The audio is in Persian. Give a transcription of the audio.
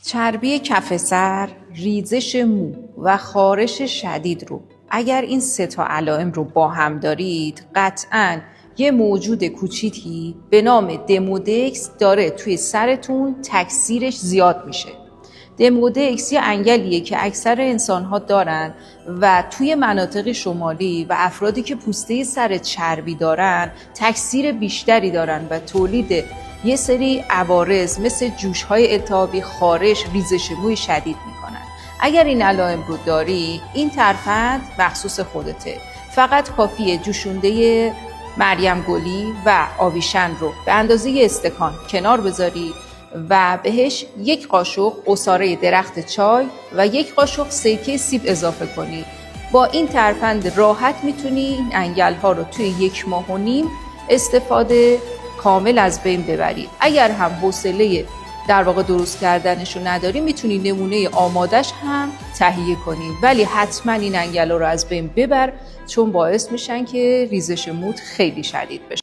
چربی کف سر، ریزش مو و خارش شدید رو اگر این 3 علائم رو با هم دارید، قطعاً یه موجود کوچیکی به نام دمودکس داره توی سرتون تکثیرش زیاد میشه. دمودکس یه انگلیه که اکثر انسان‌ها دارن و توی مناطق شمالی و افرادی که پوسته سر چربی دارن تکثیر بیشتری دارن و تولید یه سری عوارض مثل جوش‌های التهابی، خارش، ریزش موی شدید میکنن. اگر این علائم رو داری، این ترفند مخصوص خودته. فقط کافیه جوشونده مریم گلی و آویشن رو به اندازه یه استکان کنار بذاری و بهش 1 قاشق عصاره درخت چای و 1 قاشق سرکه سیب اضافه کنی. با این ترفند راحت میتونی این انگل‌ها رو توی 1.5 ماه استفاده کامل از بین ببری. اگر هم حوصله در واقع درست کردنشو نداری، میتونی نمونه آمادش هم تهیه کنی، ولی حتما این انگلا رو از بین ببر چون باعث میشن که ریزش موت خیلی شدید بشه.